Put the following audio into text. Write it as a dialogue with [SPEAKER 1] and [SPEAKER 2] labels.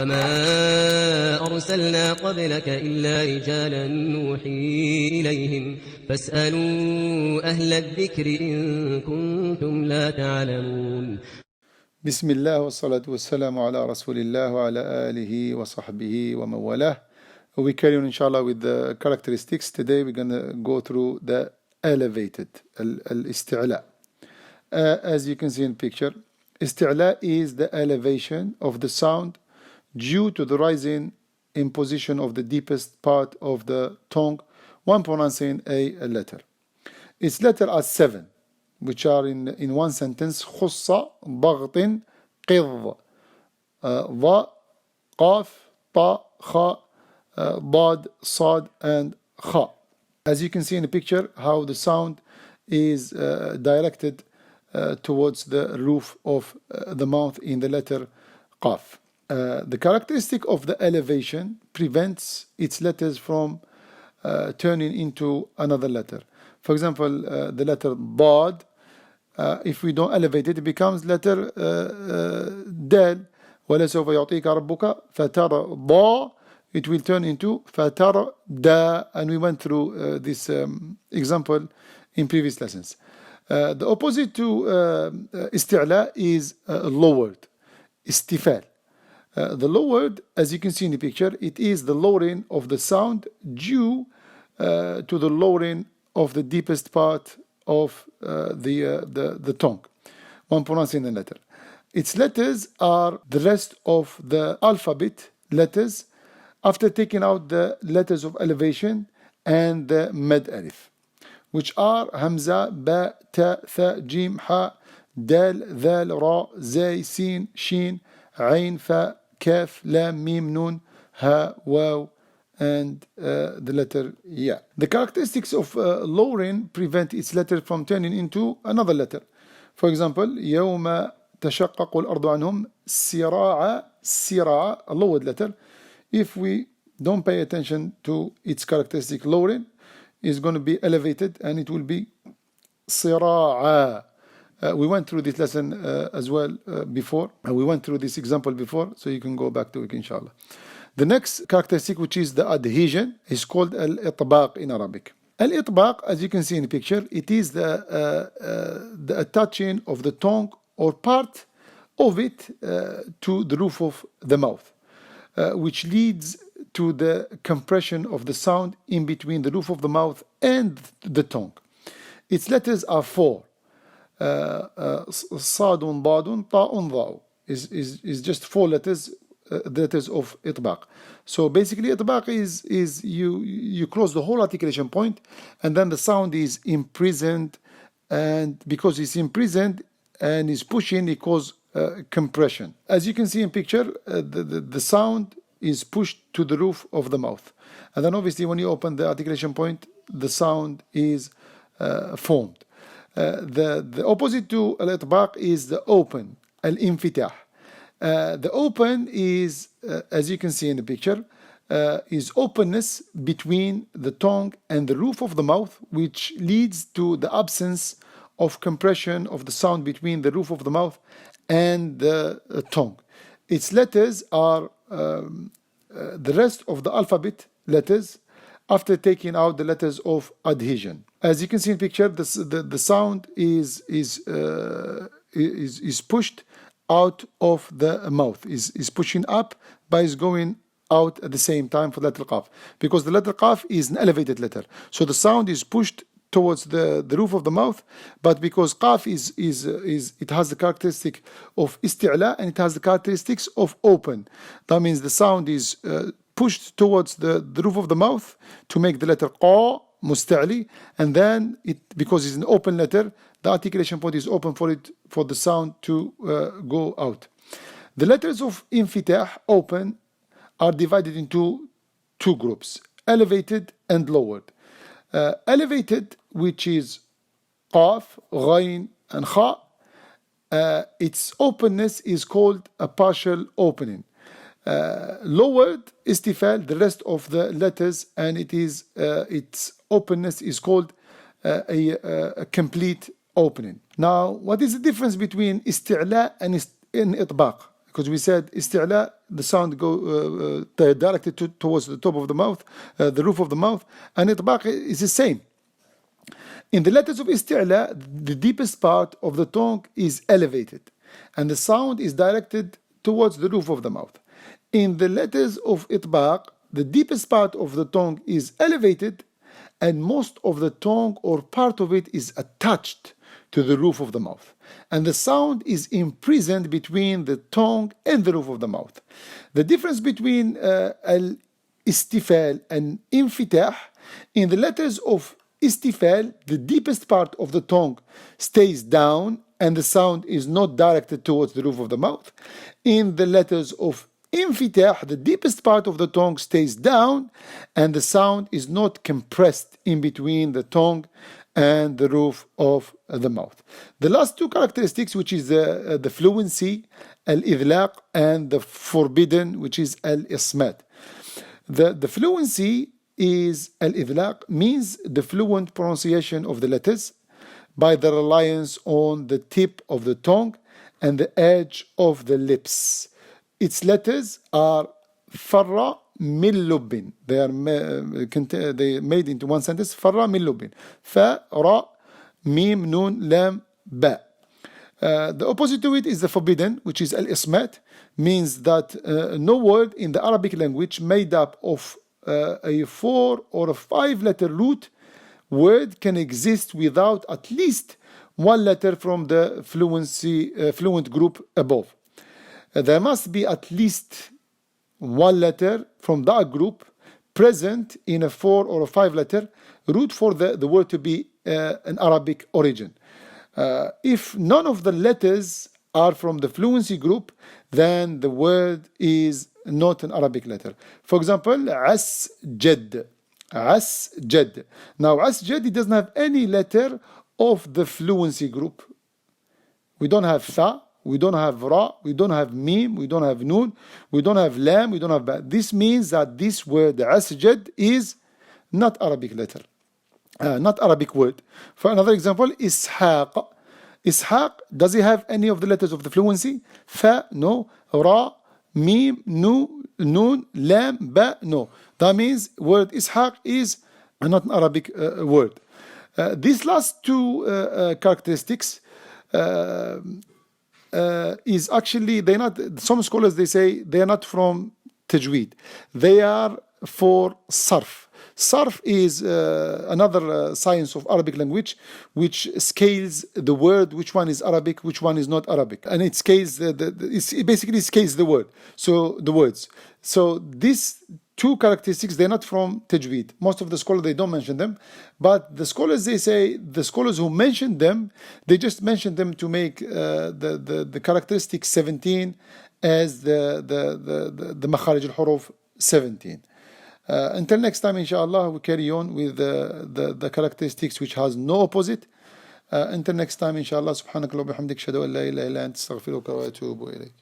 [SPEAKER 1] وما أرسلنا قبلك إلا رجالا نوحي إليهم فاسألوا أهل الذكر إن كنتم لا تعلمون.
[SPEAKER 2] بسم الله والصلاة والسلام على رسول الله وعلى آله وصحبه ومن والاه. We carry on inshallah with the characteristics. Today we're going to go through the elevated, al-isti'la. As you can see in the picture, isti'la is the elevation of the sound due to the rising in position of the deepest part of the tongue when pronouncing a letter. Its letters are 7, which are in one sentence: خص ضغط قض ض قاف طا خا ضاد صاد and خا. As you can see in the picture, how the sound is directed towards the roof of the mouth in the letter qaf. The characteristic of the elevation prevents its letters from turning into another letter. For example, the letter dad, if we don't elevate it, it becomes letter dal. وَلَسَوْفَ يُعْطِيكَ رَبُّكَ فَتَرَ ضَا, it will turn into فَتَرَ دا, and we went through this example in previous lessons. The opposite to isti'la is lowered, istifal. The lowered, as you can see in the picture, it is the lowering of the sound due to the lowering of the deepest part of the tongue when pronouncing the letter. Its letters are the rest of the alphabet letters after taking out the letters of elevation and the mad alif, which are hamza, ba, ta, tha, jim, ha, dal, dhal, ra, zay, sin, shin, ain, fa, kaf, lam, mim, nun, ha, waw, and the letter ya. The characteristics of lowering prevent its letter from turning into another letter. For example, يوم تشقق الأرض عنهم سراعا, سراعا, a lowered letter. If we don't pay attention to its characteristic lowering, it's going to be elevated and it will be صراعا. We went through this lesson as well before. We went through this example before, so you can go back to it inshallah. The next characteristic, which is the adhesion, is called al-itbaq in Arabic. Al-itbaq, as you can see in the picture, it is the attaching of the tongue or part of it to the roof of the mouth, which leads to the compression of the sound in between the roof of the mouth and the tongue. Its letters are 4. Sadun, badun, ta'un, dha'u is just 4 letters, the letters of itbaq. So basically itbaq is you close the whole articulation point and then the sound is imprisoned, and because it's imprisoned and is pushing, it causes compression. As you can see in picture, the sound is pushed to the roof of the mouth, and then obviously when you open the articulation point, the sound is formed. The opposite to al-itbaq is the open, al-infitah. The open is, as you can see in the picture, is openness between the tongue and the roof of the mouth, which leads to the absence of compression of the sound between the roof of the mouth and the tongue. Its letters are the rest of the alphabet letters after taking out the letters of adhesion. As you can see in the picture, the sound is pushed out of the mouth, is pushing up, but is going out at the same time for the letter qaf, because the letter qaf is an elevated letter, so the sound is pushed towards the roof of the mouth, but because qaf it has the characteristic of isti'la and it has the characteristics of open, that means the sound is pushed towards the roof of the mouth to make the letter qa musta'li, and then because it's an open letter, the articulation point is open for the sound to go out. The letters of infitah, open, are divided into 2 groups: elevated and lowered. Elevated, which is qaf, ghain, and kha, its openness is called a partial opening. Lowered, istifal, the rest of the letters, and its openness is called a complete opening. Now, what is the difference between isti'la and itbaq? because we said isti'la, the sound go directed towards the top of the mouth, the roof of the mouth, and itbaq is the same. In the letters of isti'la, the deepest part of the tongue is elevated, and the sound is directed towards the roof of the mouth. In the letters of itbaq, the deepest part of the tongue is elevated, and most of the tongue or part of it is attached to the roof of the mouth, and the sound is imprisoned between the tongue and the roof of the mouth. The difference between al-istifal and infitah, in the letters of istifal, the deepest part of the tongue stays down and the sound is not directed towards the roof of the mouth. In the letters of infitah, the deepest part of the tongue stays down and the sound is not compressed in between the tongue and the roof of the mouth. The last two characteristics, which is the fluency, al-idlaq, and the forbidden, which is al-ismat. The fluency is al-idlaq, means the fluent pronunciation of the letters by the reliance on the tip of the tongue and the edge of the lips. Its letters are farra min lubbin. They are made into one sentence. Farra min lubbin. Fa, ra, mim, nun, lam, ba. The opposite to it is the forbidden, which is al-ismat, means that no word in the Arabic language made up of a 4 or a 5 letter root word can exist without at least one letter from the fluent group above. There must be at least one letter from that group present in a 4 or a 5 letter root for the word to be an Arabic origin. If none of the letters are from the fluency group, then the word is not an Arabic letter. For example, asjad. Asjad. Now, asjad, it doesn't have any letter of the fluency group. We don't have tha, we don't have ra, we don't have mim, we don't have nun, we don't have lam, we don't have ba. This means that this word asjad is not Arabic letter, not Arabic word. For another example, ishaq. Ishaq, does it have any of the letters of the fluency? Fa, no. Ra, mim, nun, lam, ba, no. That means word ishaq is not an Arabic word. These last two characteristics is actually, they're not, some scholars they say they are not from Tajweed. They are for sarf. Sarf is another science of Arabic language which scales the word, which one is Arabic, which one is not Arabic, and it scales it basically scales the word. So the words. So these two characteristics, they're not from Tajweed. Most of the scholars, they don't mention them, but the scholars, they say, the scholars who mention them, they just mention them to make the characteristic 17 as the makharij al-huruf 17. Until next time, inshallah, we carry on with the characteristics which has no opposite. Until next time, inshallah, subhanakallah wa bihamdik, shadu an la ilaha illa anta, astaghfiruka wa atubu ilayk.